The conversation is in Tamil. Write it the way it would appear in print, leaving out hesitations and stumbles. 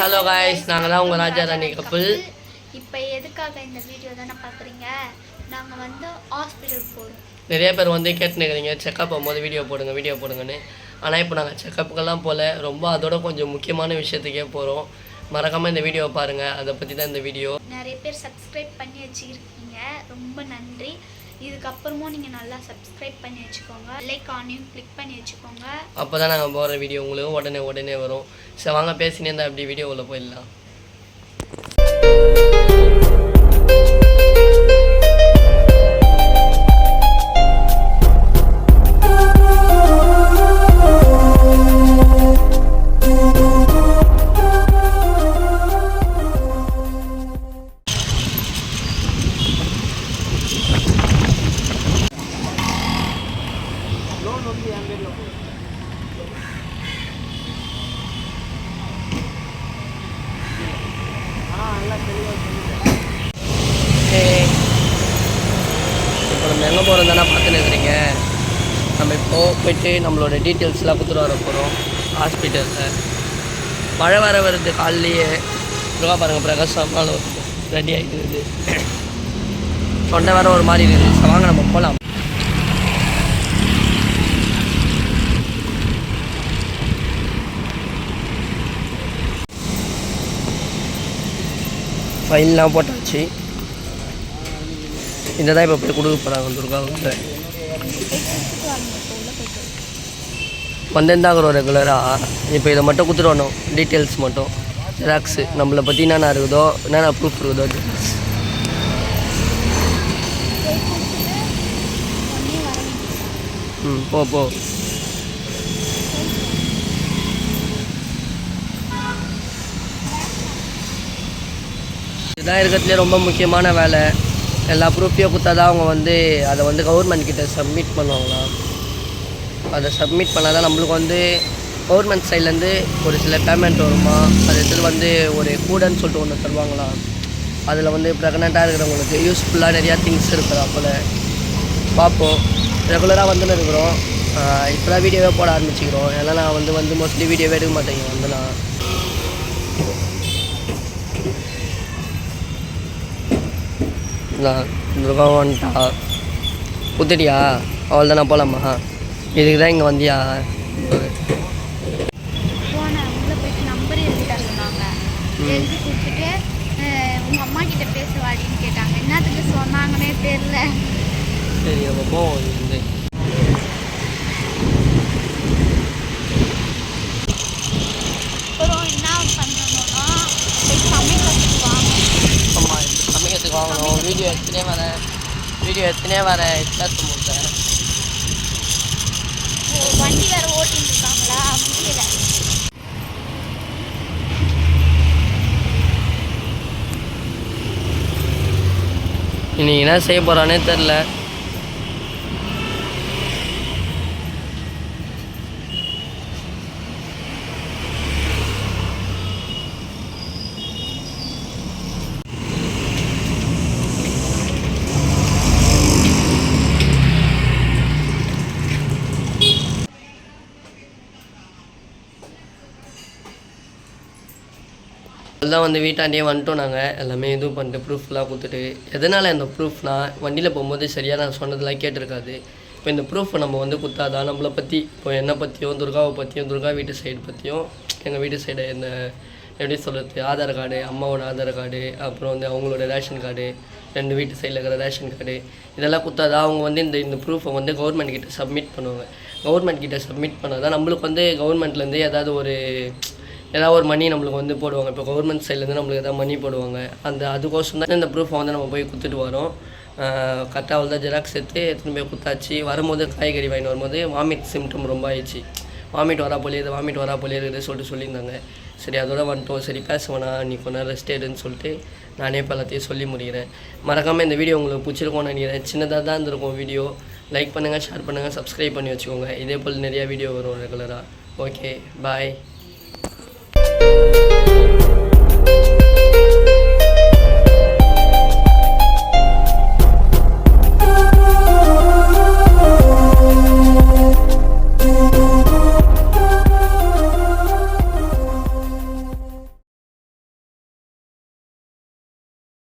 ஹலோ गाइस நாங்க தான் உங்க ராஜா ராணி கப்பல். இப்போ எதுக்காக இந்த வீடியோ தான பாக்குறீங்க? நாங்க வந்து ஹாஸ்பிடல் போறோம். நிறைய பேர் வந்து கேட்டுனீங்க செக்கப் போகும்போது வீடியோ போடுங்கன்னு. ஆனால் இப்போ நாங்கள் செக்கப்புக்கெல்லாம் போல ரொம்ப அதோட கொஞ்சம் முக்கியமான விஷயத்துக்கே போகிறோம். மறக்காமல் இந்த வீடியோவை பாருங்கள். அதை பற்றி தான் இந்த வீடியோ. நிறைய பேர் சப்ஸ்கிரைப் பண்ணி வச்சுருக்கீங்க, ரொம்ப நன்றி. இதுக்கப்புறமும் நீங்கள் நல்லா சப்ஸ்கிரைப் பண்ணி வச்சுக்கோங்க, லைக் ஆனையும் கிளிக் பண்ணி வச்சுக்கோங்க. அப்போ தான் நாங்கள் போகிற வீடியோ உங்களுக்கு உடனே வரும். சரி வாங்க பேசினே இருந்தால் அப்படி வீடியோவில் போயிடலாம். இப்போ நம்ம எங்கே போகிறோம் தானே பார்த்துன்னு இருக்கிறீங்க. நம்ம போயிட்டு நம்மளோட டீட்டெயில்ஸ்லாம் கொடுத்துட்டு வர போகிறோம் ஹாஸ்பிட்டலில். மழை வருது காலையிலேயே. துர்கா பாருங்கள் பிரகாசமாக ரெடி ஆகிடுது. தொண்டை வேறு ஒரு மாதிரி இருக்குது. வாங்க நம்ம போகலாம். ஃபைல்லாம் போட்டாச்சு. இந்த தான் இப்போ போய் கொடுக்க போகிறாங்க துர்காவுக்கு. வந்திருந்தாங்க ரெகுலராக. இப்போ இதை மட்டும் கொடுத்துட்டு வரணும், டீட்டெயில்ஸ் மட்டும், ஜெராக்ஸு, நம்மளை பற்றி என்னென்ன இருக்குதோ, என்னென்ன ப்ரூஃப் இருக்குதோ ஜெராக்ஸ். போ இதுதான் இருக்கிறதுலே ரொம்ப முக்கியமான வேலை. எல்லா ப்ரூஃபையும் கொடுத்தா தான் அவங்க வந்து அதை வந்து கவர்மெண்ட் கிட்ட சப்மிட் பண்ணுவாங்களாம். அதை சப்மிட் பண்ணால் தான் நம்மளுக்கு வந்து கவர்மெண்ட் சைட்லேருந்து ஒரு சில பேமெண்ட் வருமா. அதை எடுத்துகிட்டு வந்து ஒரு கூடன்னு சொல்லிட்டு ஒன்று தருவாங்களாம். அதில் வந்து ப்ரெக்னெண்ட்டாக இருக்கிறவங்களுக்கு யூஸ்ஃபுல்லாக நிறையா திங்ஸ் இருக்குது. அப்போல பார்ப்போம். ரெகுலராக வந்துன்னு இருக்கிறோம். இப்போ தான் வீடியோவே போட ஆரம்பிச்சிக்கிறோம். ஏன்னா நான் வந்து மோஸ்ட்லி வீடியோவே எடுக்க மாட்டேங்க வந்து நான். துர்கா வந்துட்டா குத்துட்டியா? அவள் தானே போகலாமா? இதுக்கு தான் இங்கே வந்தியா? போனேன், உள்ளே போயிட்டு நம்பர் எழுதிட்டா சொன்னாங்க. எழுதி கொடுத்துட்டு உங்கள் அம்மா கிட்ட பேசுவாடின்னு கேட்டாங்க. என்னத்துக்கு சொன்னாங்கன்னே தெரியல. சரி நம்ம போவோம். இது அப்புறம் என்ன பண்ணணும்னா போய் சமைக்கிறதுக்கு வாங்கணும். ஆமாம், சமைக்கிறதுக்கு வாங்கணும். வீடியோ எத்தனையே வரேன் எத்தாத்து முட்டை. வண்டி வேறு ஓட்டின்னு இருக்காங்களா, முடியல. இன்னைக்கு என்ன செய்ய போகிறானே தெரில. அதுதான் வந்து வீட்டாண்டியே வந்துட்டோம். நாங்கள் எல்லாமே இது பண்ணிட்டு ப்ரூஃப்லாம் கொடுத்துட்டு. எதனால் இந்த ப்ரூஃப்னால் வண்டியில் போகும்போது சரியாக நான் சொன்னதெல்லாம் கேட்டிருக்காது. இப்போ இந்த ப்ரூஃபை நம்ம வந்து கொடுத்தாதான் நம்மளை பற்றி, இப்போ என்னை பற்றியும் துர்காவை பற்றியும் துர்கா வீட்டு சைடு பற்றியும், எங்கள் வீட்டு சைடு இந்த எப்படி சொல்கிறது, ஆதார் கார்டு, அம்மாவோட ஆதார் கார்டு, அப்புறம் வந்து அவங்களோட ரேஷன் கார்டு, 2 வீட்டு சைடில் இருக்கிற ரேஷன் கார்டு, இதெல்லாம் கொடுத்தாதான் அவங்க வந்து இந்த ப்ரூஃபை வந்து கவர்மெண்ட் கிட்ட சப்மிட் பண்ணுவாங்க. கவர்மெண்ட் கிட்ட சப்மிட் பண்ணால் தான் நம்மளுக்கு வந்து கவர்மெண்ட்லேருந்து ஏதாவது ஒரு மணி நம்மளுக்கு வந்து போடுவாங்க. இப்போ கவர்மெண்ட் சைட்லேருந்து நம்மளுக்கு எதாவது மணி போடுவாங்க. அதுக்கோசம் தான் இந்த ப்ரூஃபை வந்து நம்ம போய் கொடுத்துட்டு வரோம். கரெக்டாக அவள் தான் ஜெராக்ஸ் எடுத்துன்னு போய் கொடுத்தாச்சு. வரும்போது காய்கறி வாங்கிட்டு வரும்போது வாமிட் சிம்டம் ரொம்ப ஆயிடுச்சு. வாமிட் வரா போலே இருக்குது சொல்லியிருந்தாங்க. சரி அதோட வந்துட்டோம். சரி பேச வேணாம், நீ கொஞ்ச நேரம் ரெஸ்ட் எடுன்னு சொல்லிட்டு நானே இப்போ எல்லாத்தையும் சொல்லி முடிகிறேன். மறக்காமல் இந்த வீடியோ உங்களுக்கு பிடிச்சிருக்கோன்னு நினைக்கிறேன். சின்னதாக தான் இருந்திருக்கும் வீடியோ. லைக் பண்ணுங்கள், ஷேர் பண்ணுங்கள், சப்ஸ்கிரைப் பண்ணி வச்சுக்கோங்க. இதே போல் நிறையா வீடியோ வரும் ரெகுலராக. ஓகே, பாய்.